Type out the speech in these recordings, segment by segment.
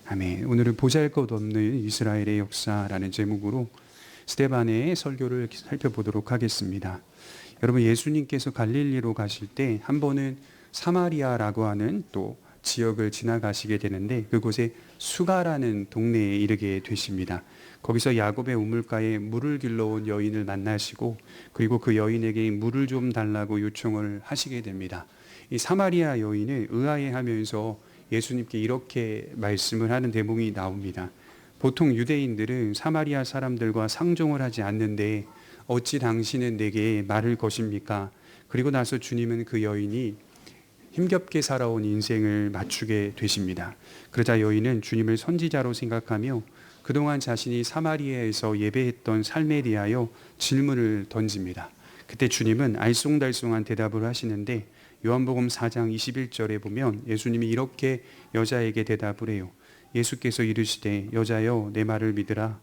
아멘. 오늘은 보잘것없는 이스라엘의 역사라는 제목으로 스데반의 설교를 살펴보도록 하겠습니다. 여러분, 예수님께서 갈릴리로 가실 때 한 번은 사마리아라고 하는 또 지역을 지나가시게 되는데, 그곳에 수가라는 동네에 이르게 되십니다. 거기서 야곱의 우물가에 물을 길러 온 여인을 만나시고, 그리고 그 여인에게 물을 좀 달라고 요청을 하시게 됩니다. 이 사마리아 여인을 의아해하면서 예수님께 이렇게 말씀을 하는 대목이 나옵니다. 보통 유대인들은 사마리아 사람들과 상종을 하지 않는데 어찌 당신은 내게 말을 거십니까? 그리고 나서 주님은 그 여인이 힘겹게 살아온 인생을 맞추게 되십니다. 그러자 여인은 주님을 선지자로 생각하며 그동안 자신이 사마리아에서 예배했던 삶에 대하여 질문을 던집니다. 그때 주님은 알쏭달쏭한 대답을 하시는데, 요한복음 4장 21절에 보면 예수님이 이렇게 여자에게 대답을 해요. 예수께서 이르시되 여자여 내 말을 믿으라.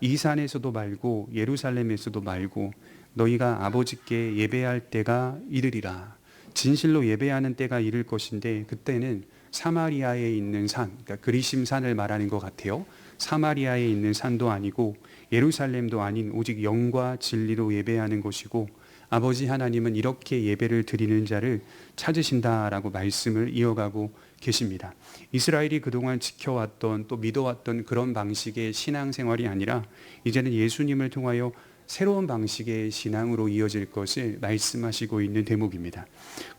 이 산에서도 말고 예루살렘에서도 말고 너희가 아버지께 예배할 때가 이르리라. 진실로 예배하는 때가 이를 것인데 그때는 사마리아에 있는 산, 그러니까 그리심 산을 말하는 것 같아요. 사마리아에 있는 산도 아니고 예루살렘도 아닌 오직 영과 진리로 예배하는 것이고, 아버지 하나님은 이렇게 예배를 드리는 자를 찾으신다라고 말씀을 이어가고 계십니다. 이스라엘이 그동안 지켜왔던 또 믿어왔던 그런 방식의 신앙생활이 아니라 이제는 예수님을 통하여 새로운 방식의 신앙으로 이어질 것을 말씀하시고 있는 대목입니다.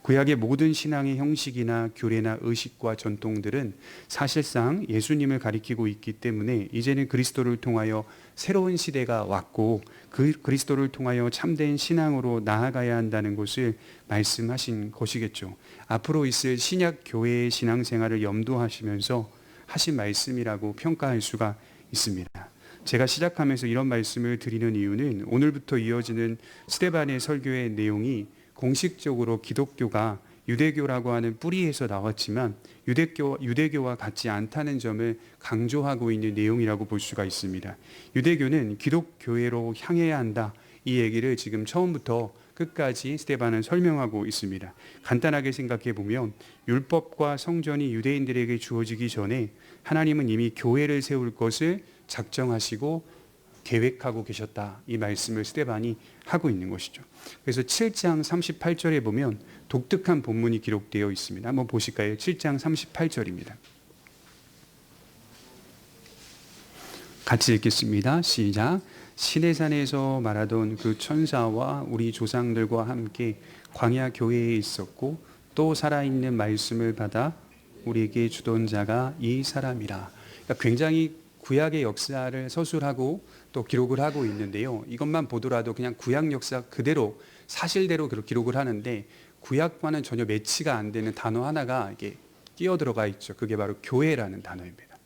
구약의 모든 신앙의 형식이나 규례나 의식과 전통들은 사실상 예수님을 가리키고 있기 때문에 이제는 그리스도를 통하여 새로운 시대가 왔고 그 그리스도를 통하여 참된 신앙으로 나아가야 한다는 것을 말씀하신 것이겠죠. 앞으로 있을 신약 교회의 신앙생활을 염두하시면서 하신 말씀이라고 평가할 수가 있습니다. 제가 시작하면서 이런 말씀을 드리는 이유는 오늘부터 이어지는 스데반의 설교의 내용이 공식적으로 기독교가 유대교라고 하는 뿌리에서 나왔지만 유대교와 같지 않다는 점을 강조하고 있는 내용이라고 볼 수가 있습니다. 유대교는 기독교회로 향해야 한다, 이 얘기를 지금 처음부터 끝까지 스데반은 설명하고 있습니다. 간단하게 생각해 보면 율법과 성전이 유대인들에게 주어지기 전에 하나님은 이미 교회를 세울 것을 작정하시고 계획하고 계셨다, 이 말씀을 스데반이 하고 있는 것이죠. 그래서 7장 38절에 보면 독특한 본문이 기록되어 있습니다. 한번 보실까요? 7장 38절입니다. 같이 읽겠습니다. 시작. 시내산에서 말하던 그 천사와 우리 조상들과 함께 광야 교회에 있었고 또 살아있는 말씀을 받아 우리에게 주던 자가 이 사람이라. 그러니까 굉장히 구약의 역사를 서술하고 또 기록을 하고 있는데요. 이것만 보더라도 그냥 구약 역사 그대로 사실대로 기록을 하는데 구약과는 전혀 매치가 안 되는 단어 하나가 이게 끼어 들어가 있죠. 그게 바로 교회라는 단어입니다.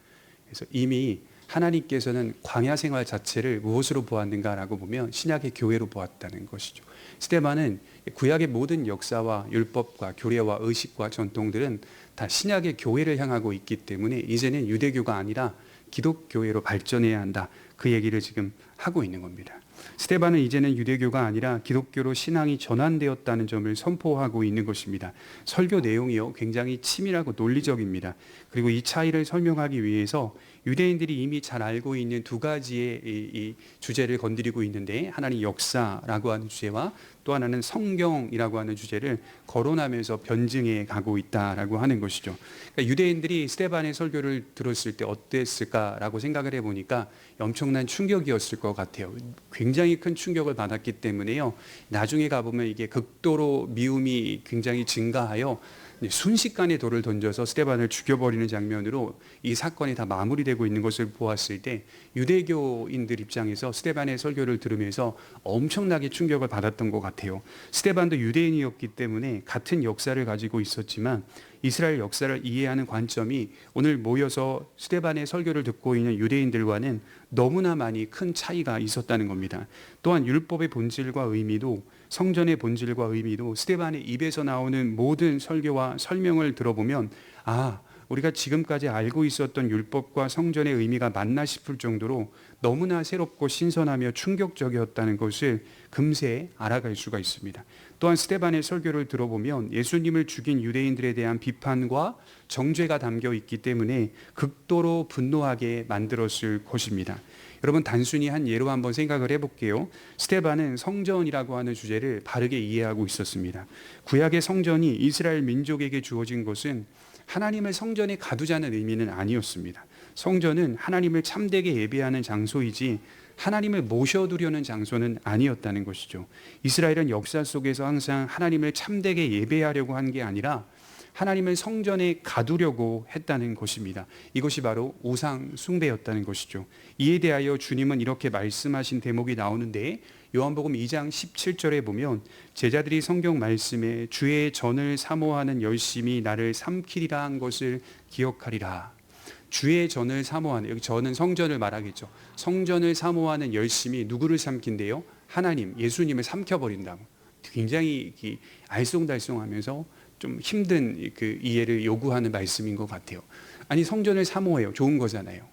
그래서 이미 하나님께서는 광야 생활 자체를 무엇으로 보았는가라고 보면 신약의 교회로 보았다는 것이죠. 스데반은 구약의 모든 역사와 율법과 교례와 의식과 전통들은 다 신약의 교회를 향하고 있기 때문에 이제는 유대교가 아니라 기독교회로 발전해야 한다, 그 얘기를 지금 하고 있는 겁니다. 스데반은 이제는 유대교가 아니라 기독교로 신앙이 전환되었다는 점을 선포하고 있는 것입니다. 설교 내용이요 굉장히 치밀하고 논리적입니다. 그리고 이 차이를 설명하기 위해서 유대인들이 이미 잘 알고 있는 두 가지의 이 주제를 건드리고 있는데, 하나는 역사라고 하는 주제와 또 하나는 성경이라고 하는 주제를 거론하면서 변증해 가고 있다라고 하는 것이죠. 그러니까 유대인들이 스데반의 설교를 들었을 때 어땠을까라고 생각을 해보니까 엄청난 충격이었을 것 같아요. 굉장히 큰 충격을 받았기 때문에요. 나중에 가보면 이게 극도로 미움이 굉장히 증가하여 순식간에 돌을 던져서 스데반을 죽여버리는 장면으로 이 사건이 다 마무리되고 있는 것을 보았을 때 유대교인들 입장에서 스데반의 설교를 들으면서 엄청나게 충격을 받았던 것 같아요. 스데반도 유대인이었기 때문에 같은 역사를 가지고 있었지만 이스라엘 역사를 이해하는 관점이 오늘 모여서 스데반의 설교를 듣고 있는 유대인들과는 너무나 많이 큰 차이가 있었다는 겁니다. 또한 율법의 본질과 의미도, 성전의 본질과 의미도 스데반의 입에서 나오는 모든 설교와 설명을 들어보면 우리가 지금까지 알고 있었던 율법과 성전의 의미가 맞나 싶을 정도로 너무나 새롭고 신선하며 충격적이었다는 것을 금세 알아갈 수가 있습니다. 또한 스데반의 설교를 들어보면 예수님을 죽인 유대인들에 대한 비판과 정죄가 담겨 있기 때문에 극도로 분노하게 만들었을 것입니다. 여러분, 단순히 한 예로 한번 생각을 해볼게요. 스데반은 성전이라고 하는 주제를 바르게 이해하고 있었습니다. 구약의 성전이 이스라엘 민족에게 주어진 것은 하나님을 성전에 가두자는 의미는 아니었습니다. 성전은 하나님을 참되게 예배하는 장소이지 하나님을 모셔두려는 장소는 아니었다는 것이죠. 이스라엘은 역사 속에서 항상 하나님을 참되게 예배하려고 한 게 아니라 하나님을 성전에 가두려고 했다는 것입니다. 이것이 바로 우상 숭배였다는 것이죠. 이에 대하여 주님은 이렇게 말씀하신 대목이 나오는데, 요한복음 2장 17절에 보면 제자들이 성경 말씀에 주의 전을 사모하는 열심이 나를 삼키리라 한 것을 기억하리라. 주의 전을 사모하는, 여기 전은 성전을 말하겠죠. 성전을 사모하는 열심이 누구를 삼킨대요? 하나님, 예수님을 삼켜버린다고. 굉장히 알쏭달쏭하면서 좀 힘든 그 이해를 요구하는 말씀인 것 같아요. 아니, 성전을 사모해요. 좋은 거잖아요.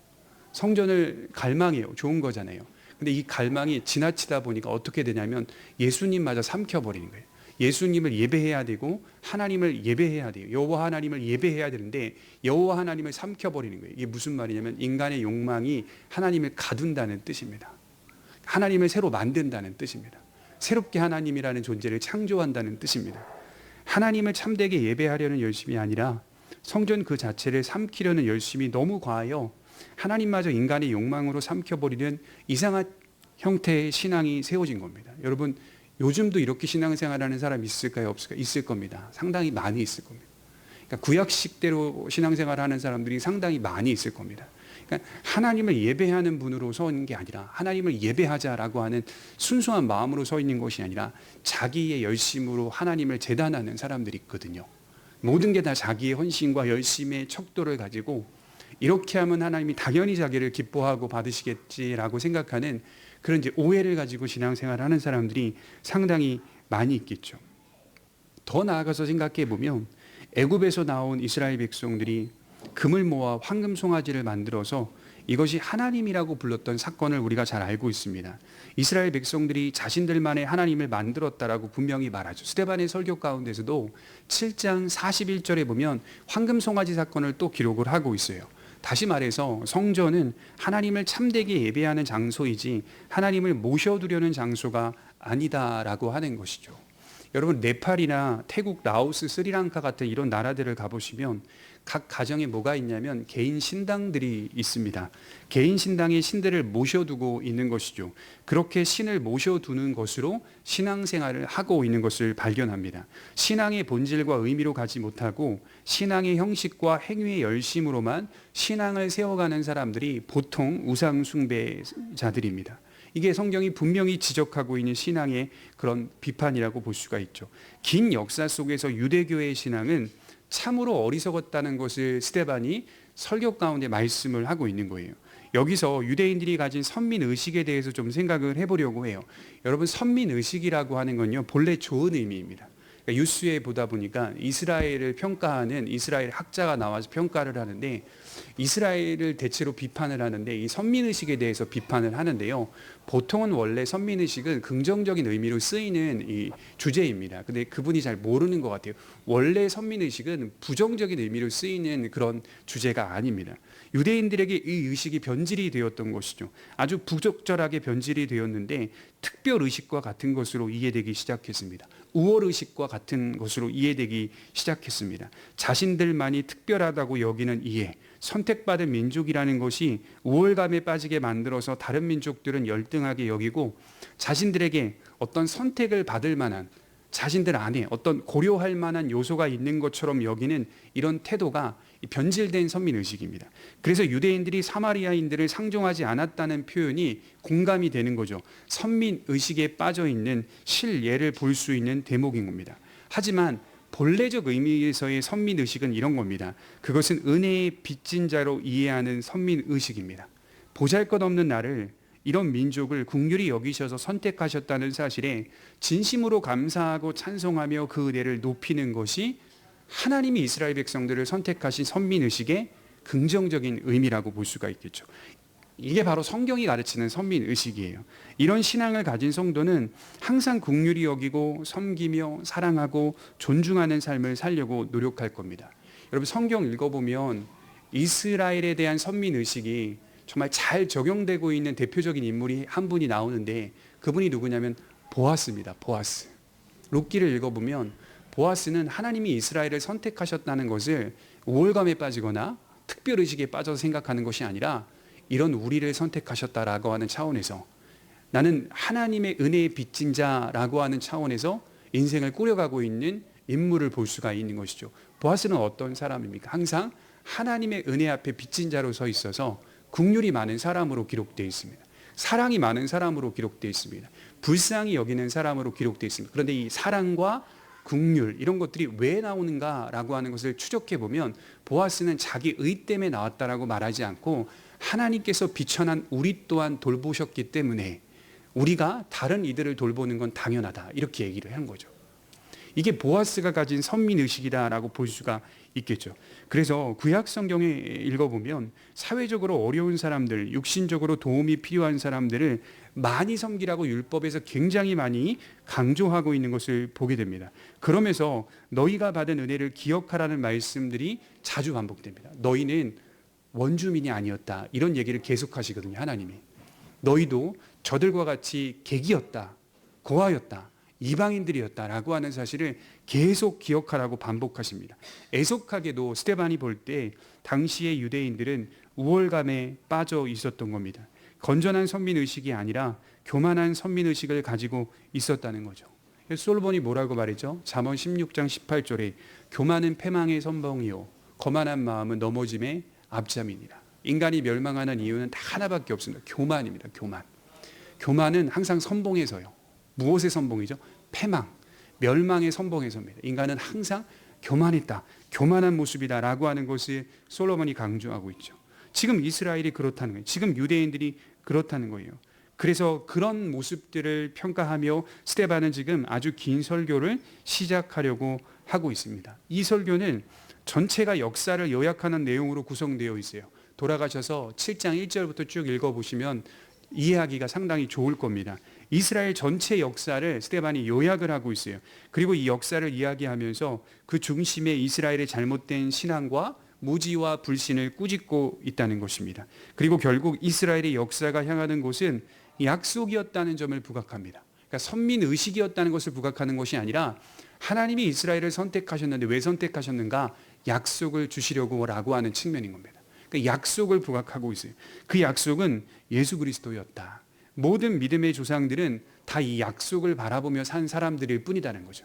성전을 갈망해요. 좋은 거잖아요. 근데 이 갈망이 지나치다 보니까 어떻게 되냐면 예수님마저 삼켜버리는 거예요. 예수님을 예배해야 되고 하나님을 예배해야 돼요. 여호와 하나님을 예배해야 되는데 여호와 하나님을 삼켜버리는 거예요. 이게 무슨 말이냐면 인간의 욕망이 하나님을 가둔다는 뜻입니다. 하나님을 새로 만든다는 뜻입니다. 새롭게 하나님이라는 존재를 창조한다는 뜻입니다. 하나님을 참되게 예배하려는 열심이 아니라 성전 그 자체를 삼키려는 열심이 너무 과하여 하나님마저 인간의 욕망으로 삼켜버리는 이상한 형태의 신앙이 세워진 겁니다. 여러분, 요즘도 이렇게 신앙생활하는 사람이 있을까요? 없을까요? 있을 겁니다. 상당히 많이 있을 겁니다. 그러니까 구약식대로 신앙생활하는 사람들이 상당히 많이 있을 겁니다. 그러니까 하나님을 예배하는 분으로 서 있는 게 아니라 하나님을 예배하자라고 하는 순수한 마음으로 서 있는 것이 아니라 자기의 열심으로 하나님을 재단하는 사람들이 있거든요. 모든 게 다 자기의 헌신과 열심의 척도를 가지고 이렇게 하면 하나님이 당연히 자기를 기뻐하고 받으시겠지라고 생각하는 그런 이제 오해를 가지고 신앙생활하는 사람들이 상당히 많이 있겠죠. 더 나아가서 생각해 보면 애굽에서 나온 이스라엘 백성들이 금을 모아 황금 송아지를 만들어서 이것이 하나님이라고 불렀던 사건을 우리가 잘 알고 있습니다. 이스라엘 백성들이 자신들만의 하나님을 만들었다라고 분명히 말하죠. 스데반의 설교 가운데서도 7장 41절에 보면 황금 송아지 사건을 또 기록을 하고 있어요. 다시 말해서 성전은 하나님을 참되게 예배하는 장소이지 하나님을 모셔두려는 장소가 아니다라고 하는 것이죠. 여러분, 네팔이나 태국, 라오스, 스리랑카 같은 이런 나라들을 가보시면 각 가정에 뭐가 있냐면 개인 신당들이 있습니다. 개인 신당에 신들을 모셔두고 있는 것이죠. 그렇게 신을 모셔두는 것으로 신앙생활을 하고 있는 것을 발견합니다. 신앙의 본질과 의미로 가지 못하고 신앙의 형식과 행위의 열심으로만 신앙을 세워가는 사람들이 보통 우상 숭배자들입니다. 이게 성경이 분명히 지적하고 있는 신앙의 그런 비판이라고 볼 수가 있죠. 긴 역사 속에서 유대교의 신앙은 참으로 어리석었다는 것을 스데반이 설교 가운데 말씀을 하고 있는 거예요. 여기서 유대인들이 가진 선민의식에 대해서 좀 생각을 해보려고 해요. 여러분, 선민의식이라고 하는 건요, 본래 좋은 의미입니다. 그러니까 뉴스에 보다 보니까 이스라엘을 평가하는 이스라엘 학자가 나와서 평가를 하는데 이스라엘을 대체로 비판을 하는데 이 선민의식에 대해서 비판을 하는데요. 보통은 원래 선민의식은 긍정적인 의미로 쓰이는 이 주제입니다. 근데 그분이 잘 모르는 것 같아요. 원래 선민의식은 부정적인 의미로 쓰이는 그런 주제가 아닙니다. 유대인들에게 이 의식이 변질이 되었던 것이죠. 아주 부적절하게 변질이 되었는데 특별의식과 같은 것으로 이해되기 시작했습니다. 우월의식과 같은 것으로 이해되기 시작했습니다. 자신들만이 특별하다고 여기는 이해, 선택받은 민족이라는 것이 우월감에 빠지게 만들어서 다른 민족들은 열등하게 여기고 자신들에게 어떤 선택을 받을 만한 자신들 안에 어떤 고려할 만한 요소가 있는 것처럼 여기는 이런 태도가 변질된 선민의식입니다. 그래서 유대인들이 사마리아인들을 상종하지 않았다는 표현이 공감이 되는 거죠. 선민의식에 빠져있는 실예를 볼 수 있는 대목인 겁니다. 하지만 본래적 의미에서의 선민의식은 이런 겁니다. 그것은 은혜의 빚진 자로 이해하는 선민의식입니다. 보잘것없는 나를, 이런 민족을 긍휼히 여기셔서 선택하셨다는 사실에 진심으로 감사하고 찬송하며 그 은혜를 높이는 것이 하나님이 이스라엘 백성들을 선택하신 선민의식의 긍정적인 의미라고 볼 수가 있겠죠. 이게 바로 성경이 가르치는 선민의식이에요. 이런 신앙을 가진 성도는 항상 긍휼히 여기고 섬기며 사랑하고 존중하는 삶을 살려고 노력할 겁니다. 여러분, 성경 읽어보면 이스라엘에 대한 선민의식이 정말 잘 적용되고 있는 대표적인 인물이 한 분이 나오는데, 그분이 누구냐면 보아스입니다. 보아스. 룻기를 읽어보면 보아스는 하나님이 이스라엘을 선택하셨다는 것을 우월감에 빠지거나 특별의식에 빠져서 생각하는 것이 아니라, 이런 우리를 선택하셨다라고 하는 차원에서, 나는 하나님의 은혜에 빚진 자라고 하는 차원에서 인생을 꾸려가고 있는 인물을 볼 수가 있는 것이죠. 보아스는 어떤 사람입니까? 항상 하나님의 은혜 앞에 빚진 자로 서 있어서 긍휼이 많은 사람으로 기록되어 있습니다. 사랑이 많은 사람으로 기록되어 있습니다. 불쌍히 여기는 사람으로 기록되어 있습니다. 그런데 이 사랑과 긍휼, 이런 것들이 왜 나오는가라고 하는 것을 추적해 보면, 보아스는 자기 의 때문에 나왔다라고 말하지 않고 하나님께서 비천한 우리 또한 돌보셨기 때문에 우리가 다른 이들을 돌보는 건 당연하다, 이렇게 얘기를 한 거죠. 이게 보아스가 가진 선민의식이다라고 볼 수가 있겠죠. 그래서 구약 성경에 읽어보면 사회적으로 어려운 사람들, 육신적으로 도움이 필요한 사람들을 많이 섬기라고 율법에서 굉장히 많이 강조하고 있는 것을 보게 됩니다. 그러면서 너희가 받은 은혜를 기억하라는 말씀들이 자주 반복됩니다. 너희는 원주민이 아니었다, 이런 얘기를 계속하시거든요. 하나님이 너희도 저들과 같이 객이었다, 고아였다, 이방인들이었다라고 하는 사실을 계속 기억하라고 반복하십니다. 애석하게도 스데반이 볼 때 당시의 유대인들은 우월감에 빠져 있었던 겁니다. 건전한 선민의식이 아니라 교만한 선민의식을 가지고 있었다는 거죠. 솔로몬이 뭐라고 말했죠? 잠언 16장 18절에 교만은 패망의 선봉이요 거만한 마음은 넘어짐의 앞잠이니라. 인간이 멸망하는 이유는 다 하나밖에 없습니다. 교만입니다. 교만. 교만은 항상 선봉에서요. 무엇의 선봉이죠? 패망, 멸망의 선봉에서입니다. 인간은 항상 교만했다, 교만한 모습이다라고 하는 것을 솔로몬이 강조하고 있죠. 지금 이스라엘이 그렇다는 거예요. 지금 유대인들이 그렇다는 거예요. 그래서 그런 모습들을 평가하며 스데반은 지금 아주 긴 설교를 시작하려고 하고 있습니다. 이 설교는 전체가 역사를 요약하는 내용으로 구성되어 있어요. 돌아가셔서 7장 1절부터 쭉 읽어보시면 이해하기가 상당히 좋을 겁니다. 이스라엘 전체 역사를 스데반이 요약을 하고 있어요. 그리고 이 역사를 이야기하면서 그 중심에 이스라엘의 잘못된 신앙과 무지와 불신을 꾸짖고 있다는 것입니다. 그리고 결국 이스라엘의 역사가 향하는 곳은 약속이었다는 점을 부각합니다. 그러니까 선민의식이었다는 것을 부각하는 것이 아니라, 하나님이 이스라엘을 선택하셨는데 왜 선택하셨는가? 약속을 주시려고 라고 하는 측면인 겁니다. 그 약속을 부각하고 있어요. 그 약속은 예수 그리스도였다. 모든 믿음의 조상들은 다 이 약속을 바라보며 산 사람들일 뿐이라는 거죠.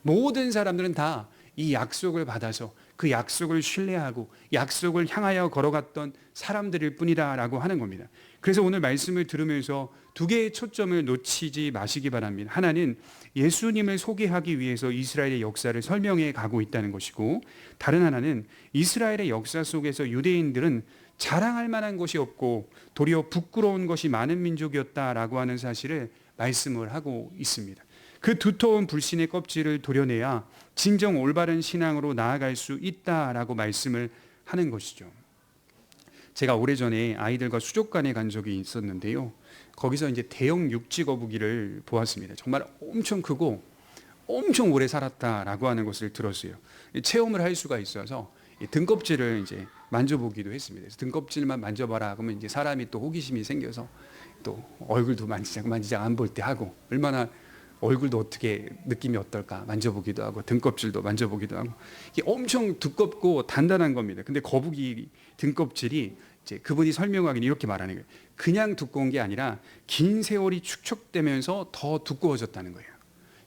모든 사람들은 다 이 약속을 받아서 그 약속을 신뢰하고 약속을 향하여 걸어갔던 사람들일 뿐이다라고 하는 겁니다. 그래서 오늘 말씀을 들으면서 두 개의 초점을 놓치지 마시기 바랍니다. 하나는 예수님을 소개하기 위해서 이스라엘의 역사를 설명해 가고 있다는 것이고, 다른 하나는 이스라엘의 역사 속에서 유대인들은 자랑할 만한 것이 없고 도리어 부끄러운 것이 많은 민족이었다라고 하는 사실을 말씀을 하고 있습니다. 그 두터운 불신의 껍질을 도려내야 진정 올바른 신앙으로 나아갈 수 있다라고 말씀을 하는 것이죠. 제가 오래전에 아이들과 수족관에 간 적이 있었는데요. 거기서 이제 대형 육지 거북이를 보았습니다. 정말 엄청 크고 엄청 오래 살았다라고 하는 것을 들었어요. 체험을 할 수가 있어서 등껍질을 이제 만져보기도 했습니다. 그래서 등껍질만 만져봐라 그러면 이제 사람이 또 호기심이 생겨서 또 얼굴도 만지작 안 볼 때 하고, 얼마나 얼굴도 어떻게 느낌이 어떨까 만져보기도 하고 등껍질도 만져보기도 하고, 이게 엄청 두껍고 단단한 겁니다. 근데 거북이 등껍질이 이제 그분이 설명하기는 이렇게 말하는 거예요. 그냥 두꺼운 게 아니라 긴 세월이 축적되면서 더 두꺼워졌다는 거예요.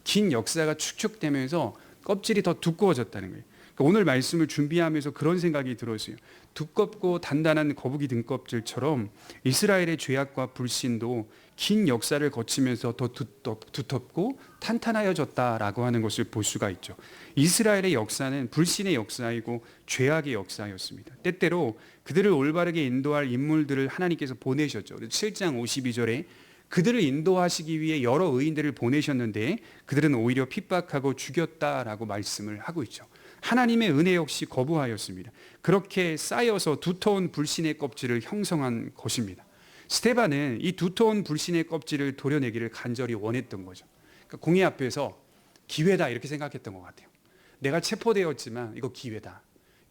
긴 역사가 축적되면서 껍질이 더 두꺼워졌다는 거예요. 그러니까 오늘 말씀을 준비하면서 그런 생각이 들었어요. 두껍고 단단한 거북이 등껍질처럼 이스라엘의 죄악과 불신도 긴 역사를 거치면서 더 두텁고 탄탄하여졌다라고 하는 것을 볼 수가 있죠. 이스라엘의 역사는 불신의 역사이고 죄악의 역사였습니다. 때때로 그들을 올바르게 인도할 인물들을 하나님께서 보내셨죠. 7장 52절에 그들을 인도하시기 위해 여러 의인들을 보내셨는데 그들은 오히려 핍박하고 죽였다라고 말씀을 하고 있죠. 하나님의 은혜 역시 거부하였습니다. 그렇게 쌓여서 두터운 불신의 껍질을 형성한 것입니다. 스데반은 이 두터운 불신의 껍질을 도려내기를 간절히 원했던 거죠. 그러니까 공의 앞에서 기회다 이렇게 생각했던 것 같아요. 내가 체포되었지만 이거 기회다.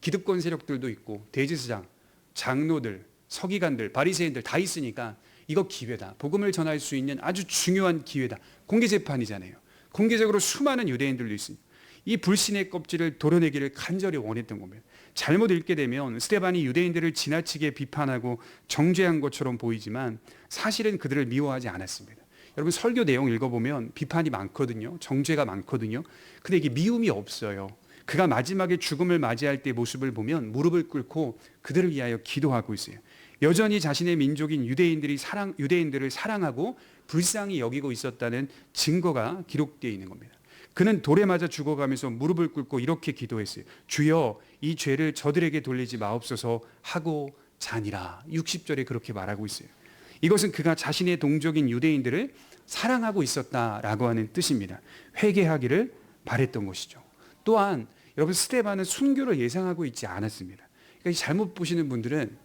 기득권 세력들도 있고 대제사장, 장로들, 서기관들, 바리새인들 다 있으니까 이거 기회다. 복음을 전할 수 있는 아주 중요한 기회다. 공개 재판이잖아요. 공개적으로 수많은 유대인들도 있습니다. 이 불신의 껍질을 도려내기를 간절히 원했던 겁니다. 잘못 읽게 되면 스데반이 유대인들을 지나치게 비판하고 정죄한 것처럼 보이지만 사실은 그들을 미워하지 않았습니다. 여러분 설교 내용 읽어보면 비판이 많거든요. 정죄가 많거든요. 근데 이게 미움이 없어요. 그가 마지막에 죽음을 맞이할 때 모습을 보면 무릎을 꿇고 그들을 위하여 기도하고 있어요. 여전히 자신의 민족인 유대인들을 사랑하고 불쌍히 여기고 있었다는 증거가 기록되어 있는 겁니다. 그는 돌에 맞아 죽어가면서 무릎을 꿇고 이렇게 기도했어요. 주여 이 죄를 저들에게 돌리지 마옵소서 하고 자니라. 60절에 그렇게 말하고 있어요. 이것은 그가 자신의 동족인 유대인들을 사랑하고 있었다라고 하는 뜻입니다. 회개하기를 바랬던 것이죠. 또한 여러분 스데반은 순교를 예상하고 있지 않았습니다. 그러니까 잘못 보시는 분들은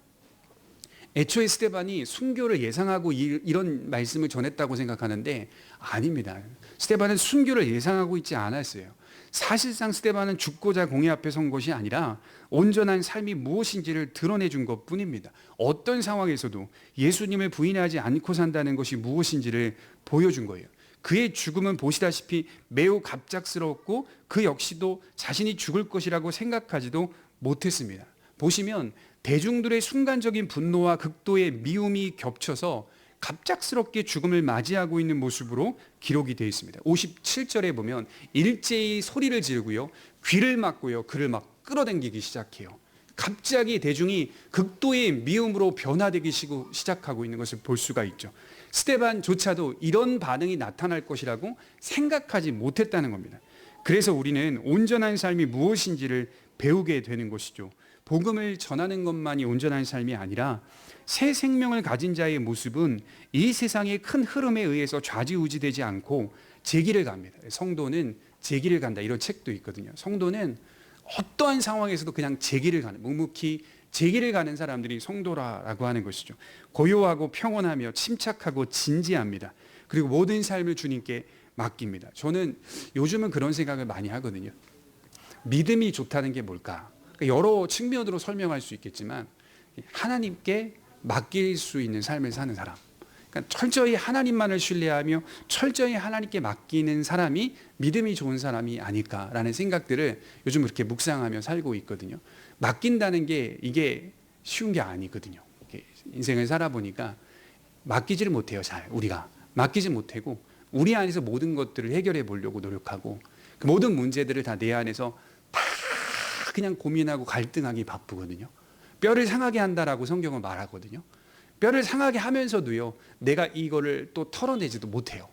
애초에 스데반이 순교를 예상하고 이런 말씀을 전했다고 생각하는데 아닙니다. 스데반은 순교를 예상하고 있지 않았어요. 사실상 스데반은 죽고자 공의 앞에 선 것이 아니라 온전한 삶이 무엇인지를 드러내 준 것뿐입니다. 어떤 상황에서도 예수님을 부인하지 않고 산다는 것이 무엇인지를 보여준 거예요. 그의 죽음은 보시다시피 매우 갑작스러웠고 그 역시도 자신이 죽을 것이라고 생각하지도 못했습니다. 보시면 대중들의 순간적인 분노와 극도의 미움이 겹쳐서 갑작스럽게 죽음을 맞이하고 있는 모습으로 기록이 되어 있습니다. 57절에 보면 일제히 소리를 지르고요. 귀를 막고요. 그를 막 끌어당기기 시작해요. 갑자기 대중이 극도의 미움으로 변화되기 시작하고 있는 것을 볼 수가 있죠. 스데반조차도 이런 반응이 나타날 것이라고 생각하지 못했다는 겁니다. 그래서 우리는 온전한 삶이 무엇인지를 배우게 되는 것이죠. 복음을 전하는 것만이 온전한 삶이 아니라 새 생명을 가진 자의 모습은 이 세상의 큰 흐름에 의해서 좌지우지되지 않고 제 길을 갑니다. 성도는 제 길을 간다 이런 책도 있거든요. 성도는 어떠한 상황에서도 그냥 제 길을 가는, 묵묵히 제 길을 가는 사람들이 성도라고 하는 것이죠. 고요하고 평온하며 침착하고 진지합니다. 그리고 모든 삶을 주님께 맡깁니다. 저는 요즘은 그런 생각을 많이 하거든요. 믿음이 좋다는 게 뭘까? 여러 측면으로 설명할 수 있겠지만 하나님께 맡길 수 있는 삶을 사는 사람, 그러니까 철저히 하나님만을 신뢰하며 철저히 하나님께 맡기는 사람이 믿음이 좋은 사람이 아닐까라는 생각들을 요즘 그렇게 묵상하며 살고 있거든요. 맡긴다는 게 이게 쉬운 게 아니거든요. 인생을 살아보니까 맡기지를 못해요. 잘 우리가 맡기지 못하고 우리 안에서 모든 것들을 해결해 보려고 노력하고 그 모든 문제들을 다 내 안에서 다 그냥 고민하고 갈등하기 바쁘거든요. 뼈를 상하게 한다라고 성경은 말하거든요. 뼈를 상하게 하면서도요, 내가 이거를 또 털어내지도 못해요.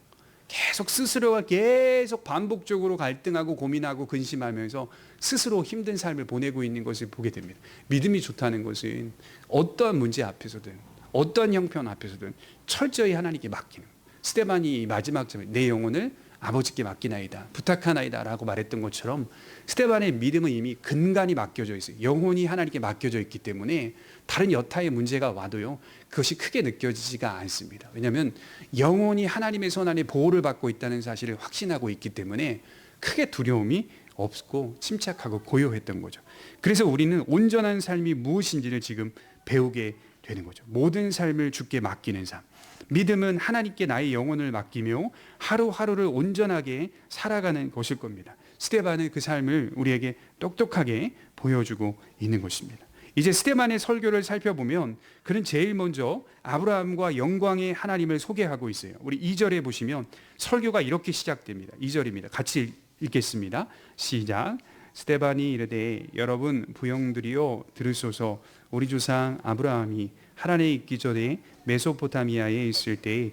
계속 스스로가 계속 반복적으로 갈등하고 고민하고 근심하면서 스스로 힘든 삶을 보내고 있는 것을 보게 됩니다. 믿음이 좋다는 것은 어떠한 문제 앞에서든 어떠한 형편 앞에서든 철저히 하나님께 맡기는, 스데반이 마지막 점에 내 영혼을 아버지께 맡기나이다, 부탁하나이다 라고 말했던 것처럼 스데반의 믿음은 이미 근간이 맡겨져 있어요. 영혼이 하나님께 맡겨져 있기 때문에 다른 여타의 문제가 와도요, 그것이 크게 느껴지지가 않습니다. 왜냐하면 영혼이 하나님의 손 안에 보호를 받고 있다는 사실을 확신하고 있기 때문에 크게 두려움이 없고 침착하고 고요했던 거죠. 그래서 우리는 온전한 삶이 무엇인지를 지금 배우게 되는 거죠. 모든 삶을 주께 맡기는 삶. 믿음은 하나님께 나의 영혼을 맡기며 하루하루를 온전하게 살아가는 것일 겁니다. 스데반은 그 삶을 우리에게 똑똑하게 보여주고 있는 것입니다. 이제 스데반의 설교를 살펴보면 그는 제일 먼저 아브라함과 영광의 하나님을 소개하고 있어요. 우리 2절에 보시면 설교가 이렇게 시작됩니다. 2절입니다. 같이 읽겠습니다. 시작. 스데반이 이르되 여러분 부형들이여 들으소서. 우리 조상 아브라함이 하란에 있기 전에 메소포타미아에 있을 때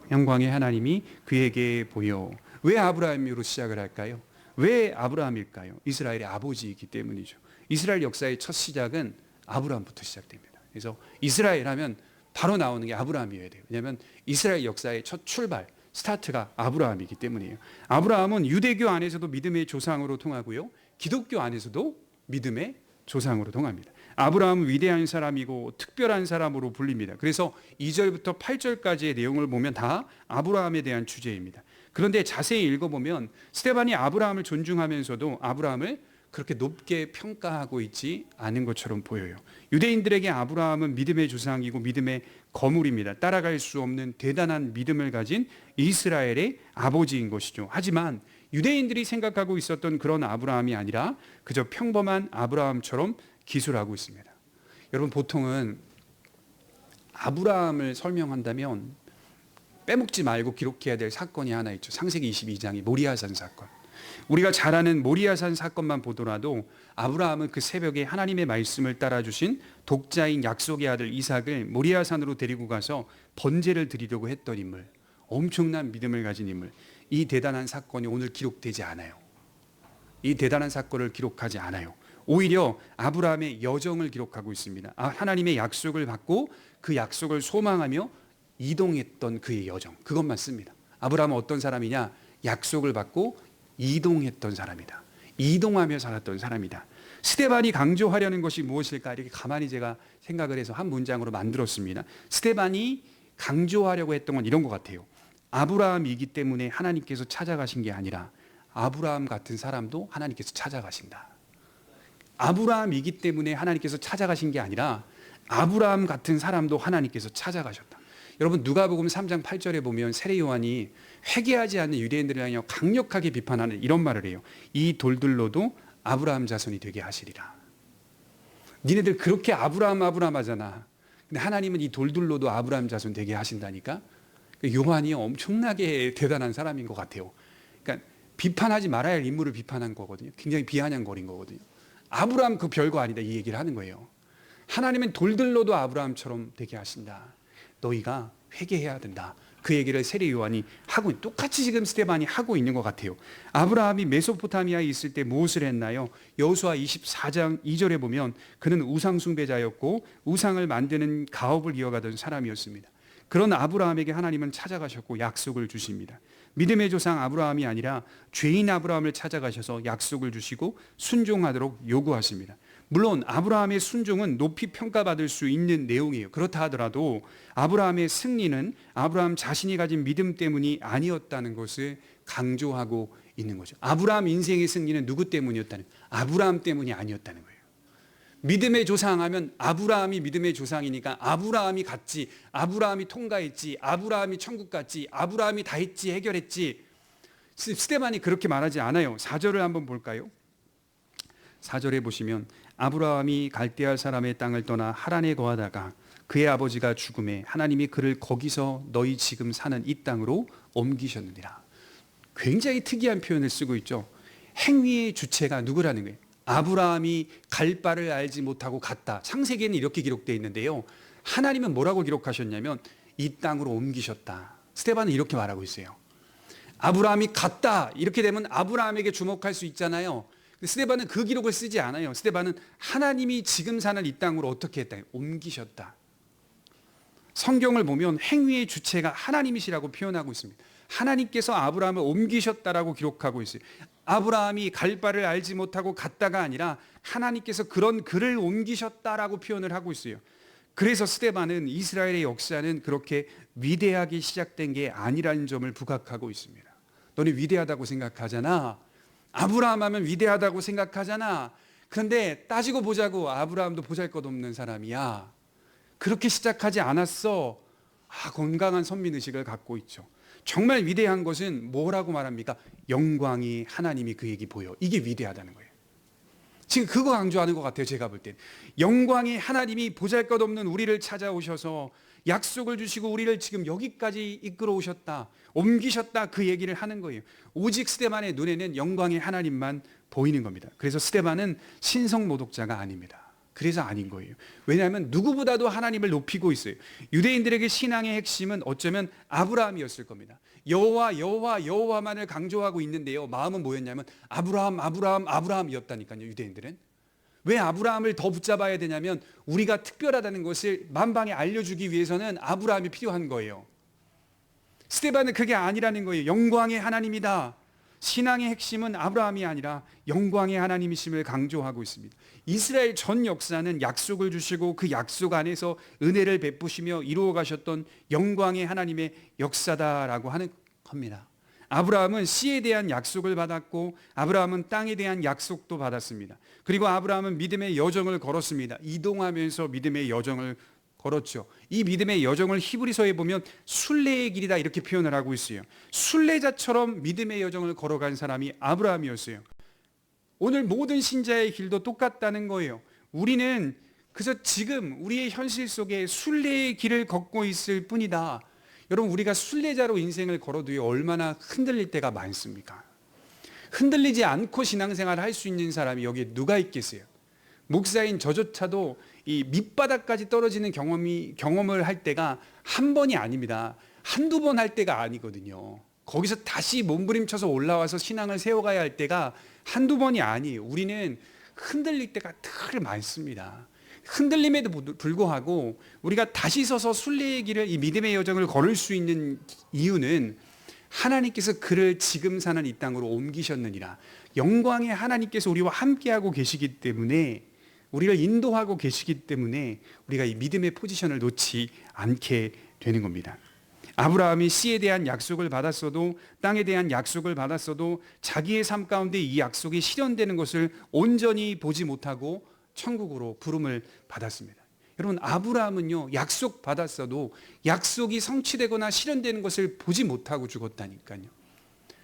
영광의 하나님이 그에게 보여. 왜 아브라함으로 시작을 할까요? 왜 아브라함일까요? 이스라엘의 아버지이기 때문이죠. 이스라엘 역사의 첫 시작은 아브라함부터 시작됩니다. 그래서 이스라엘 하면 바로 나오는 게 아브라함이어야 돼요. 왜냐하면 이스라엘 역사의 첫 출발, 스타트가 아브라함이기 때문이에요. 아브라함은 유대교 안에서도 믿음의 조상으로 통하고요, 기독교 안에서도 믿음의 조상으로 동합니다. 아브라함은 위대한 사람이고 특별한 사람으로 불립니다. 그래서 2절부터 8절까지의 내용을 보면 다 아브라함에 대한 주제입니다. 그런데 자세히 읽어보면 스데반이 아브라함을 존중하면서도 아브라함을 그렇게 높게 평가하고 있지 않은 것처럼 보여요. 유대인들에게 아브라함은 믿음의 조상이고 믿음의 거물입니다. 따라갈 수 없는 대단한 믿음을 가진 이스라엘의 아버지인 것이죠. 하지만 유대인들이 생각하고 있었던 그런 아브라함이 아니라 그저 평범한 아브라함처럼 기술하고 있습니다. 여러분, 보통은 아브라함을 설명한다면 빼먹지 말고 기록해야 될 사건이 하나 있죠. 창세기 22장의 모리아산 사건. 우리가 잘 아는 모리아산 사건만 보더라도 아브라함은 그 새벽에 하나님의 말씀을 따라주신 독자인 약속의 아들 이삭을 모리아산으로 데리고 가서 번제를 드리려고 했던 인물, 엄청난 믿음을 가진 인물. 이 대단한 사건이 오늘 기록되지 않아요. 이 대단한 사건을 기록하지 않아요. 오히려 아브라함의 여정을 기록하고 있습니다. 하나님의 약속을 받고 그 약속을 소망하며 이동했던 그의 여정, 그것만 씁니다. 아브라함은 어떤 사람이냐? 약속을 받고 이동했던 사람이다. 이동하며 살았던 사람이다. 스데반이 강조하려는 것이 무엇일까? 이렇게 가만히 제가 생각을 해서 한 문장으로 만들었습니다. 스데반이 강조하려고 했던 건 이런 것 같아요. 아브라함이기 때문에 하나님께서 찾아가신 게 아니라 아브라함 같은 사람도 하나님께서 찾아가신다. 아브라함이기 때문에 하나님께서 찾아가신 게 아니라 아브라함 같은 사람도 하나님께서 찾아가셨다. 여러분, 누가복음 3장 8절에 보면 세례 요한이 회개하지 않는 유대인들을 향해 강력하게 비판하는 이런 말을 해요. 이 돌들로도 아브라함 자손이 되게 하시리라. 니네들 그렇게 아브라함 하잖아. 근데 하나님은 이 돌들로도 아브라함 자손 되게 하신다니까. 요한이 엄청나게 대단한 사람인 것 같아요. 그러니까 비판하지 말아야 할 인물을 비판한 거거든요. 굉장히 비아냥거린 거거든요. 아브라함 그 별거 아니다, 이 얘기를 하는 거예요. 하나님은 돌들로도 아브라함처럼 되게 하신다. 너희가 회개해야 된다. 그 얘기를 세례 요한이 하고, 똑같이 지금 스데반이 하고 있는 것 같아요. 아브라함이 메소포타미아에 있을 때 무엇을 했나요? 여호수아 24장 2절에 보면 그는 우상 숭배자였고 우상을 만드는 가업을 이어가던 사람이었습니다. 그런 아브라함에게 하나님은 찾아가셨고 약속을 주십니다. 믿음의 조상 아브라함이 아니라 죄인 아브라함을 찾아가셔서 약속을 주시고 순종하도록 요구하십니다. 물론 아브라함의 순종은 높이 평가받을 수 있는 내용이에요. 그렇다 하더라도 아브라함의 승리는 아브라함 자신이 가진 믿음 때문이 아니었다는 것을 강조하고 있는 거죠. 아브라함 인생의 승리는 누구 때문이었다는 거예요? 아브라함 때문이 아니었다는 거예요. 믿음의 조상하면 아브라함이 믿음의 조상이니까 아브라함이 갔지, 아브라함이 통과했지, 아브라함이 천국 갔지, 아브라함이 다 했지, 해결했지. 스데반이 그렇게 말하지 않아요. 4절을 한번 볼까요? 4절에 보시면 아브라함이 갈대아 사람의 땅을 떠나 하란에 거하다가 그의 아버지가 죽음에 하나님이 그를 거기서 너희 지금 사는 이 땅으로 옮기셨느니라. 굉장히 특이한 표현을 쓰고 있죠. 행위의 주체가 누구라는 거예요? 아브라함이 갈 바를 알지 못하고 갔다. 창세기에는 이렇게 기록되어 있는데요. 하나님은 뭐라고 기록하셨냐면 이 땅으로 옮기셨다. 스데반은 이렇게 말하고 있어요. 아브라함이 갔다. 이렇게 되면 아브라함에게 주목할 수 있잖아요. 스데반은 그 기록을 쓰지 않아요. 스데반은 하나님이 지금 사는 이 땅으로 어떻게 했다? 옮기셨다. 성경을 보면 행위의 주체가 하나님이시라고 표현하고 있습니다. 하나님께서 아브라함을 옮기셨다라고 기록하고 있어요. 아브라함이 갈 바를 알지 못하고 갔다가 아니라 하나님께서 그런 그를 옮기셨다라고 표현을 하고 있어요. 그래서 스데반은 이스라엘의 역사는 그렇게 위대하게 시작된 게 아니라는 점을 부각하고 있습니다. 너네 위대하다고 생각하잖아. 아브라함 하면 위대하다고 생각하잖아. 그런데 따지고 보자고 아브라함도 보잘것없는 사람이야. 그렇게 시작하지 않았어. 건강한 선민의식을 갖고 있죠. 정말 위대한 것은 뭐라고 말합니까? 영광이 하나님이 그에게 보여. 이게 위대하다는 거예요. 지금 그거 강조하는 것 같아요. 제가 볼 땐 영광이 하나님이 보잘것없는 우리를 찾아오셔서 약속을 주시고 우리를 지금 여기까지 이끌어 오셨다, 옮기셨다, 그 얘기를 하는 거예요. 오직 스데반의 눈에는 영광의 하나님만 보이는 겁니다. 그래서 스데반은 신성모독자가 아닙니다. 그래서 아닌 거예요. 왜냐하면 누구보다도 하나님을 높이고 있어요. 유대인들에게 신앙의 핵심은 어쩌면 아브라함이었을 겁니다. 여호와만을 강조하고 있는데요. 마음은 뭐였냐면 아브라함이었다니까요. 유대인들은. 왜 아브라함을 더 붙잡아야 되냐면 우리가 특별하다는 것을 만방에 알려주기 위해서는 아브라함이 필요한 거예요. 스데반은 그게 아니라는 거예요. 영광의 하나님이다. 신앙의 핵심은 아브라함이 아니라 영광의 하나님이심을 강조하고 있습니다. 이스라엘 전 역사는 약속을 주시고 그 약속 안에서 은혜를 베푸시며 이루어 가셨던 영광의 하나님의 역사다라고 하는 겁니다. 아브라함은 씨에 대한 약속을 받았고 아브라함은 땅에 대한 약속도 받았습니다. 그리고 아브라함은 믿음의 여정을 걸었습니다. 이동하면서 믿음의 여정을 걸었죠. 이 믿음의 여정을 히브리서에 보면 순례의 길이다 이렇게 표현을 하고 있어요. 순례자처럼 믿음의 여정을 걸어간 사람이 아브라함이었어요. 오늘 모든 신자의 길도 똑같다는 거예요. 우리는 그저 지금 우리의 현실 속에 순례의 길을 걷고 있을 뿐이다. 여러분, 우리가 순례자로 인생을 걸어도요, 얼마나 흔들릴 때가 많습니까? 흔들리지 않고 신앙생활을 할 수 있는 사람이 여기에 누가 있겠어요? 목사인 저조차도 이 밑바닥까지 떨어지는 경험을 할 때가 한 번이 아닙니다. 한두 번 할 때가 아니거든요. 거기서 다시 몸부림쳐서 올라와서 신앙을 세워가야 할 때가 한두 번이 아니에요. 우리는 흔들릴 때가 늘 많습니다. 흔들림에도 불구하고 우리가 다시 서서 순례의 길을, 이 믿음의 여정을 걸을 수 있는 이유는 하나님께서 그를 지금 사는 이 땅으로 옮기셨느니라. 영광의 하나님께서 우리와 함께하고 계시기 때문에, 우리를 인도하고 계시기 때문에 우리가 이 믿음의 포지션을 놓지 않게 되는 겁니다. 아브라함이 씨에 대한 약속을 받았어도, 땅에 대한 약속을 받았어도 자기의 삶 가운데 이 약속이 실현되는 것을 온전히 보지 못하고 천국으로 부름을 받았습니다. 여러분, 아브라함은요, 약속 받았어도 약속이 성취되거나 실현되는 것을 보지 못하고 죽었다니까요.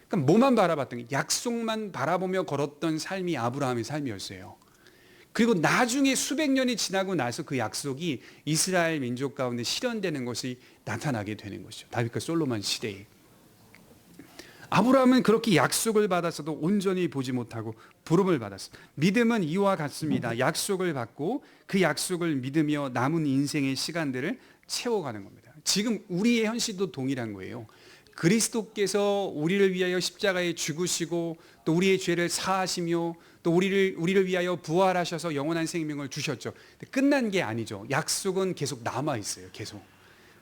그러니까 뭐만 바라봤던 게, 약속만 바라보며 걸었던 삶이 아브라함의 삶이었어요. 그리고 나중에 수백 년이 지나고 나서 그 약속이 이스라엘 민족 가운데 실현되는 것이 나타나게 되는 것이죠. 다윗과 솔로몬 시대에. 아브라함은 그렇게 약속을 받았어도 온전히 보지 못하고 부름을 받았습니다. 믿음은 이와 같습니다. 약속을 받고 그 약속을 믿으며 남은 인생의 시간들을 채워가는 겁니다. 지금 우리의 현실도 동일한 거예요. 그리스도께서 우리를 위하여 십자가에 죽으시고 또 우리의 죄를 사하시며 또 우리를 위하여 부활하셔서 영원한 생명을 주셨죠. 끝난 게 아니죠. 약속은 계속 남아 있어요. 계속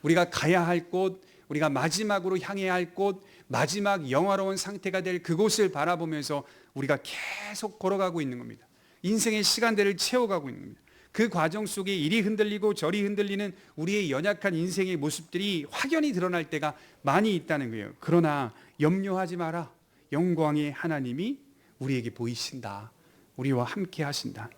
우리가 가야 할 곳, 우리가 마지막으로 향해야 할 곳, 마지막 영화로운 상태가 될 그곳을 바라보면서 우리가 계속 걸어가고 있는 겁니다. 인생의 시간들을 채워가고 있는 겁니다. 그 과정 속에 이리 흔들리고 저리 흔들리는 우리의 연약한 인생의 모습들이 확연히 드러날 때가 많이 있다는 거예요. 그러나 염려하지 마라. 영광의 하나님이 우리에게 보이신다. 우리와 함께 하신다.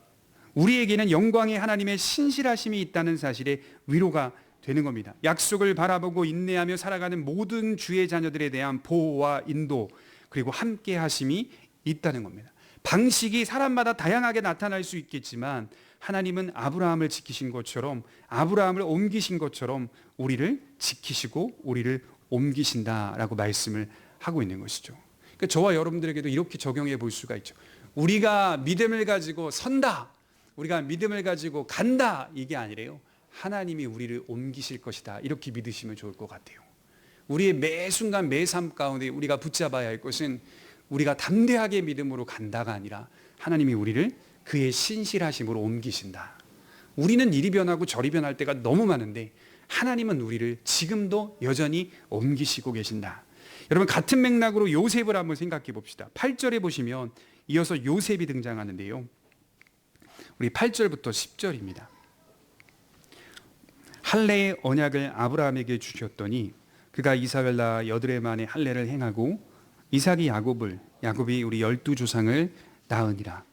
우리에게는 영광의 하나님의 신실하심이 있다는 사실에 위로가 되는 겁니다. 약속을 바라보고 인내하며 살아가는 모든 주의 자녀들에 대한 보호와 인도, 그리고 함께 하심이 있다는 겁니다. 방식이 사람마다 다양하게 나타날 수 있겠지만 하나님은 아브라함을 지키신 것처럼, 아브라함을 옮기신 것처럼 우리를 지키시고 우리를 옮기신다라고 말씀을 하고 있는 것이죠. 그러니까 저와 여러분들에게도 이렇게 적용해 볼 수가 있죠. 우리가 믿음을 가지고 선다, 우리가 믿음을 가지고 간다, 이게 아니래요. 하나님이 우리를 옮기실 것이다, 이렇게 믿으시면 좋을 것 같아요. 우리의 매 순간 매 삶 가운데 우리가 붙잡아야 할 것은, 우리가 담대하게 믿음으로 간다가 아니라 하나님이 우리를 그의 신실하심으로 옮기신다. 우리는 이리 변하고 저리 변할 때가 너무 많은데 하나님은 우리를 지금도 여전히 옮기시고 계신다. 여러분, 같은 맥락으로 요셉을 한번 생각해 봅시다. 8절에 보시면 이어서 요셉이 등장하는데요, 우리 8절부터 10절입니다. 할례의 언약을 아브라함에게 주셨더니 그가 이삭을 낳아 여드레 만에 할례를 행하고 이삭이 야곱이 우리 12조상을 낳으니라.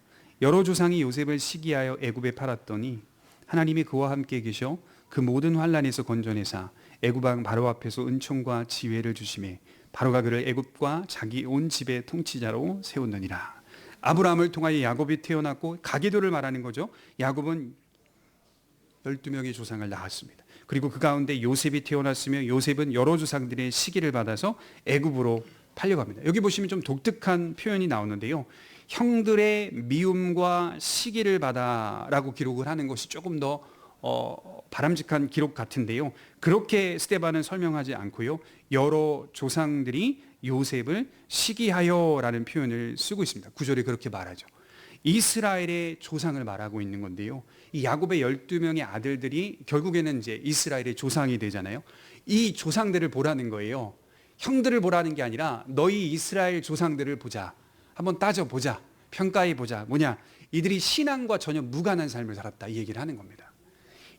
여러 조상이 요셉을 시기하여 애굽에 팔았더니 하나님이 그와 함께 계셔 그 모든 환난에서 건져내사 애굽 왕 바로 앞에서 은총과 지혜를 주시매 바로가 그를 애굽과 자기 온 집의 통치자로 세웠느니라. 아브라함을 통하여 야곱이 태어났고, 가계도를 말하는 거죠. 야곱은 12명의 조상을 낳았습니다. 그리고 그 가운데 요셉이 태어났으며 요셉은 여러 조상들의 시기를 받아서 애굽으로 팔려갑니다. 여기 보시면 좀 독특한 표현이 나오는데요, 형들의 미움과 시기를 받아라고 기록을 하는 것이 조금 더 바람직한 기록 같은데요, 그렇게 스데반은 설명하지 않고요, 여러 조상들이 요셉을 시기하여라는 표현을 쓰고 있습니다. 구절이 그렇게 말하죠. 이스라엘의 조상을 말하고 있는 건데요, 이 야곱의 12명의 아들들이 결국에는 이제 이스라엘의 조상이 되잖아요. 이 조상들을 보라는 거예요. 형들을 보라는 게 아니라 너희 이스라엘 조상들을 보자. 한번 따져보자. 평가해보자. 뭐냐? 이들이 신앙과 전혀 무관한 삶을 살았다. 이 얘기를 하는 겁니다.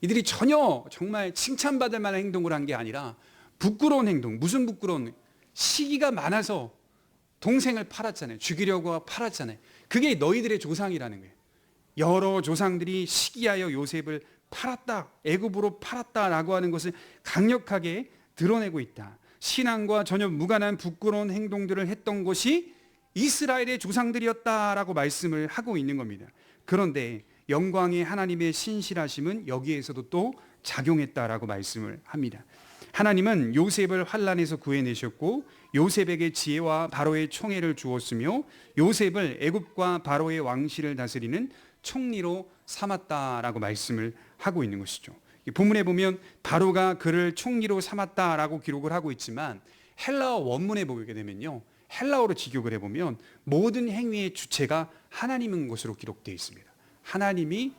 이들이 전혀 정말 칭찬받을 만한 행동을 한 게 아니라 부끄러운 행동. 무슨 부끄러운? 시기가 많아서 동생을 팔았잖아요. 죽이려고 팔았잖아요. 그게 너희들의 조상이라는 거예요. 여러 조상들이 시기하여 요셉을 팔았다. 애굽으로 팔았다라고 하는 것을 강력하게 드러내고 있다. 신앙과 전혀 무관한 부끄러운 행동들을 했던 것이 이스라엘의 조상들이었다라고 말씀을 하고 있는 겁니다. 그런데 영광의 하나님의 신실하심은 여기에서도 또 작용했다라고 말씀을 합니다. 하나님은 요셉을 환난에서 구해내셨고 요셉에게 지혜와 바로의 총애를 주었으며 요셉을 애굽과 바로의 왕실을 다스리는 총리로 삼았다라고 말씀을 하고 있는 것이죠. 본문에 보면 바로가 그를 총리로 삼았다라고 기록을 하고 있지만 헬라어 원문에 보게 되면요, 헬라어로 직역을 해보면 모든 행위의 주체가 하나님인 것으로 기록되어 있습니다. 하나님이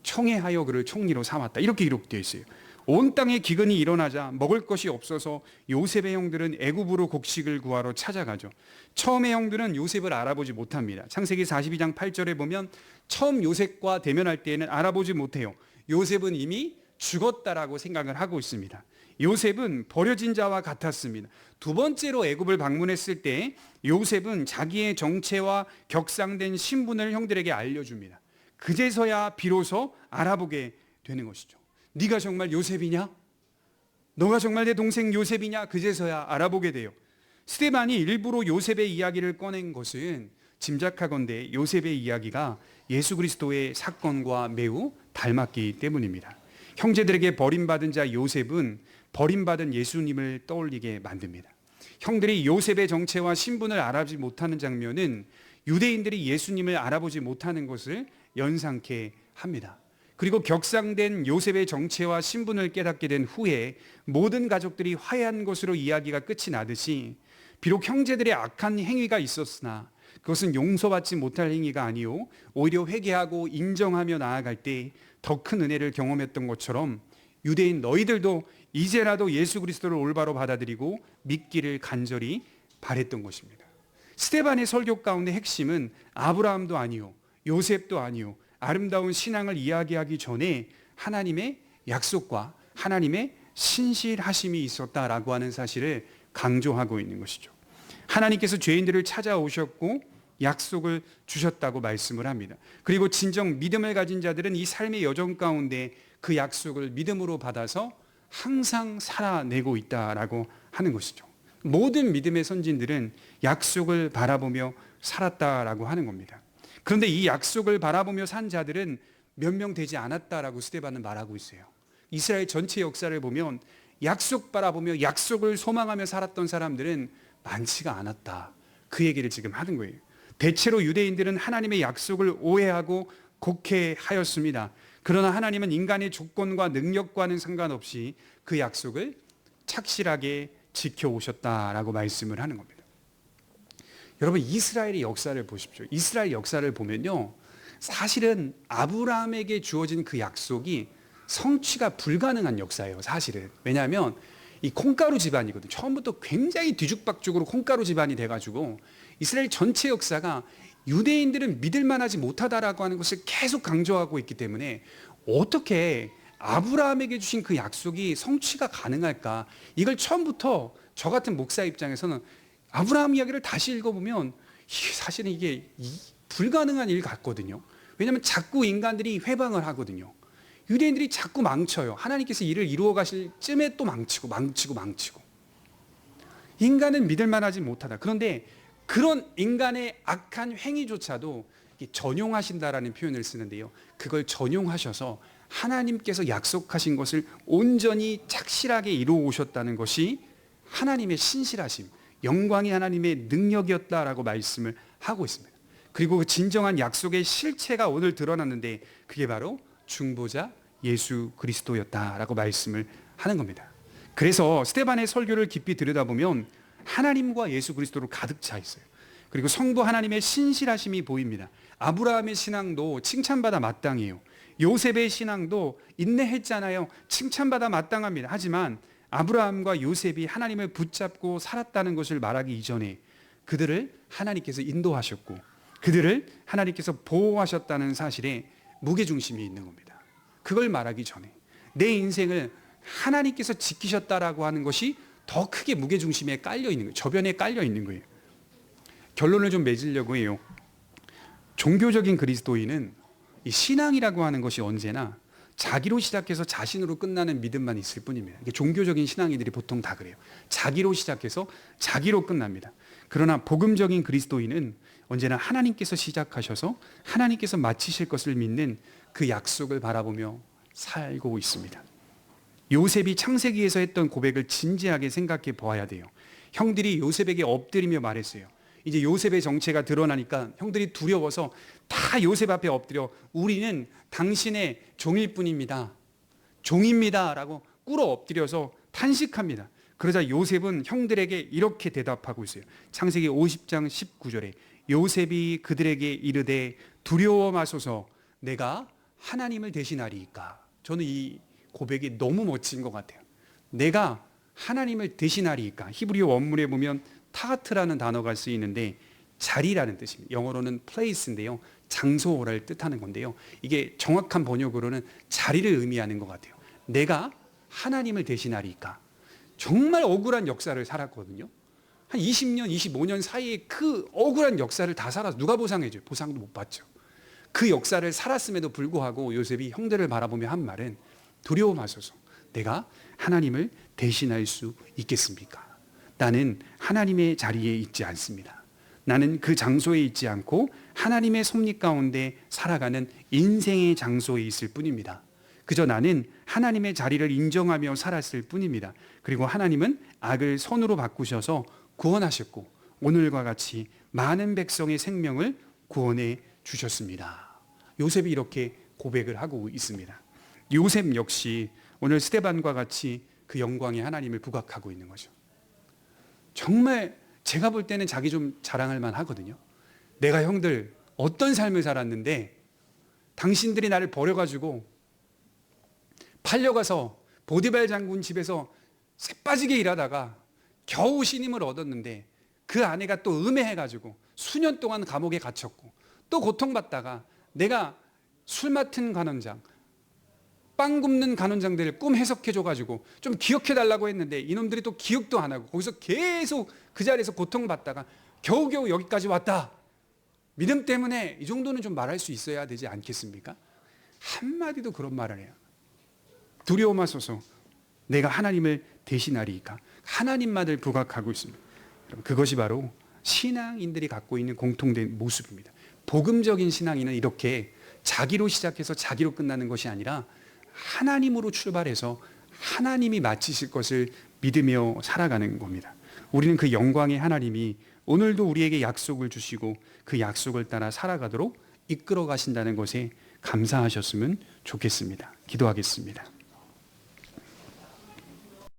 청해하여 그를 총리로 삼았다, 이렇게 기록되어 있어요. 온 땅에 기근이 일어나자 먹을 것이 없어서 요셉의 형들은 애굽으로 곡식을 구하러 찾아가죠. 처음에 형들은 요셉을 알아보지 못합니다. 창세기 42장 8절에 보면 처음 요셉과 대면할 때에는 알아보지 못해요. 요셉은 이미 죽었다라고 생각을 하고 있습니다. 요셉은 버려진 자와 같았습니다. 두 번째로 애굽을 방문했을 때 요셉은 자기의 정체와 격상된 신분을 형들에게 알려줍니다. 그제서야 비로소 알아보게 되는 것이죠. 네가 정말 요셉이냐? 너가 정말 내 동생 요셉이냐? 그제서야 알아보게 돼요. 스데반이 일부러 요셉의 이야기를 꺼낸 것은 짐작하건대 요셉의 이야기가 예수 그리스도의 사건과 매우 닮았기 때문입니다. 형제들에게 버림받은 자 요셉은 버림받은 예수님을 떠올리게 만듭니다. 형들이 요셉의 정체와 신분을 알아보지 못하는 장면은 유대인들이 예수님을 알아보지 못하는 것을 연상케 합니다. 그리고 격상된 요셉의 정체와 신분을 깨닫게 된 후에 모든 가족들이 화해한 것으로 이야기가 끝이 나듯이 비록 형제들의 악한 행위가 있었으나 그것은 용서받지 못할 행위가 아니요 오히려 회개하고 인정하며 나아갈 때 더 큰 은혜를 경험했던 것처럼 유대인 너희들도 이제라도 예수 그리스도를 올바로 받아들이고 믿기를 간절히 바랬던 것입니다. 스데반의 설교 가운데 핵심은 아브라함도 아니요 요셉도 아니요 아름다운 신앙을 이야기하기 전에 하나님의 약속과 하나님의 신실하심이 있었다라고 하는 사실을 강조하고 있는 것이죠. 하나님께서 죄인들을 찾아오셨고 약속을 주셨다고 말씀을 합니다. 그리고 진정 믿음을 가진 자들은 이 삶의 여정 가운데 그 약속을 믿음으로 받아서 항상 살아내고 있다라고 하는 것이죠. 모든 믿음의 선진들은 약속을 바라보며 살았다라고 하는 겁니다. 그런데 이 약속을 바라보며 산 자들은 몇 명 되지 않았다라고 스데반은 말하고 있어요. 이스라엘 전체 역사를 보면 약속 바라보며 약속을 소망하며 살았던 사람들은 많지가 않았다. 그 얘기를 지금 하는 거예요. 대체로 유대인들은 하나님의 약속을 오해하고 곡해하였습니다. 그러나 하나님은 인간의 조건과 능력과는 상관없이 그 약속을 착실하게 지켜오셨다라고 말씀을 하는 겁니다. 여러분, 이스라엘의 역사를 보십시오. 이스라엘 역사를 보면요, 사실은 아브라함에게 주어진 그 약속이 성취가 불가능한 역사예요, 사실은. 왜냐하면 이 콩가루 집안이거든요. 처음부터 굉장히 뒤죽박죽으로 콩가루 집안이 돼가지고 이스라엘 전체 역사가 유대인들은 믿을만하지 못하다라고 하는 것을 계속 강조하고 있기 때문에 어떻게 아브라함에게 주신 그 약속이 성취가 가능할까? 이걸 처음부터 저 같은 목사 입장에서는 아브라함 이야기를 다시 읽어보면 사실은 이게 불가능한 일 같거든요. 왜냐하면 자꾸 인간들이 회방을 하거든요. 유대인들이 자꾸 망쳐요. 하나님께서 일을 이루어 가실 쯤에 또 망치고. 인간은 믿을만하지 못하다. 그런데 그런 인간의 악한 행위조차도 전용하신다라는 표현을 쓰는데요. 그걸 전용하셔서 하나님께서 약속하신 것을 온전히 착실하게 이루어 오셨다는 것이 하나님의 신실하심, 영광이 하나님의 능력이었다라고 말씀을 하고 있습니다. 그리고 그 진정한 약속의 실체가 오늘 드러났는데 그게 바로 중보자 예수 그리스도였다라고 말씀을 하는 겁니다. 그래서 스데반의 설교를 깊이 들여다보면 하나님과 예수 그리스도로 가득 차 있어요. 그리고 성부 하나님의 신실하심이 보입니다. 아브라함의 신앙도 칭찬받아 마땅해요. 요셉의 신앙도 인내했잖아요. 칭찬받아 마땅합니다. 하지만 아브라함과 요셉이 하나님을 붙잡고 살았다는 것을 말하기 이전에 그들을 하나님께서 인도하셨고 그들을 하나님께서 보호하셨다는 사실에 무게중심이 있는 겁니다. 그걸 말하기 전에 내 인생을 하나님께서 지키셨다라고 하는 것이 더 크게 무게중심에 깔려 있는 거예요. 저변에 깔려 있는 거예요. 결론을 좀 맺으려고 해요. 종교적인 그리스도인은 이 신앙이라고 하는 것이 언제나 자기로 시작해서 자신으로 끝나는 믿음만 있을 뿐입니다. 이게 종교적인 신앙인들이 보통 다 그래요. 자기로 시작해서 자기로 끝납니다. 그러나 복음적인 그리스도인은 언제나 하나님께서 시작하셔서 하나님께서 마치실 것을 믿는 그 약속을 바라보며 살고 있습니다. 요셉이 창세기에서 했던 고백을 진지하게 생각해 보아야 돼요. 형들이 요셉에게 엎드리며 말했어요. 이제 요셉의 정체가 드러나니까 형들이 두려워서 다 요셉 앞에 엎드려 우리는 당신의 종일 뿐입니다. 종입니다. 라고 꿇어 엎드려서 탄식합니다. 그러자 요셉은 형들에게 이렇게 대답하고 있어요. 창세기 50장 19절에 요셉이 그들에게 이르되 두려워 마소서 내가 하나님을 대신하리이까. 저는 이 고백이 너무 멋진 것 같아요. 내가 하나님을 대신하리이까. 히브리어 원문에 보면 타가트라는 단어가 쓰이는데 자리라는 뜻입니다. 영어로는 place인데요. 장소를 뜻하는 건데요. 이게 정확한 번역으로는 자리를 의미하는 것 같아요. 내가 하나님을 대신하리이까. 정말 억울한 역사를 살았거든요. 한 20년, 25년 사이에 그 억울한 역사를 다 살아서 누가 보상해줘요? 보상도 못 받죠. 그 역사를 살았음에도 불구하고 요셉이 형들을 바라보며 한 말은 두려워 마소서 내가 하나님을 대신할 수 있겠습니까? 나는 하나님의 자리에 있지 않습니다. 나는 그 장소에 있지 않고 하나님의 섭리 가운데 살아가는 인생의 장소에 있을 뿐입니다. 그저 나는 하나님의 자리를 인정하며 살았을 뿐입니다. 그리고 하나님은 악을 선으로 바꾸셔서 구원하셨고 오늘과 같이 많은 백성의 생명을 구원해 주셨습니다. 요셉이 이렇게 고백을 하고 있습니다. 요셉 역시 오늘 스데반과 같이 그 영광의 하나님을 부각하고 있는 거죠. 정말 제가 볼 때는 자기 좀 자랑할 만 하거든요. 내가 형들 어떤 삶을 살았는데 당신들이 나를 버려가지고 팔려가서 보디발 장군 집에서 새빠지게 일하다가 겨우 신임을 얻었는데 그 아내가 또 음해해가지고 수년 동안 감옥에 갇혔고 또 고통받다가 내가 술 맡은 간원장 빵 굽는 간원장들을 꿈 해석해줘가지고 좀 기억해달라고 했는데 이놈들이 또 기억도 안 하고 거기서 계속 그 자리에서 고통받다가 겨우겨우 여기까지 왔다. 믿음 때문에 이 정도는 좀 말할 수 있어야 되지 않겠습니까? 한마디도 그런 말을 해요. 두려워 마소서 내가 하나님을 대신하리이까. 하나님만을 부각하고 있습니다. 그것이 바로 신앙인들이 갖고 있는 공통된 모습입니다. 복음적인 신앙인은 이렇게 자기로 시작해서 자기로 끝나는 것이 아니라 하나님으로 출발해서 하나님이 마치실 것을 믿으며 살아가는 겁니다. 우리는 그 영광의 하나님이 오늘도 우리에게 약속을 주시고 그 약속을 따라 살아가도록 이끌어 가신다는 것에 감사하셨으면 좋겠습니다. 기도하겠습니다.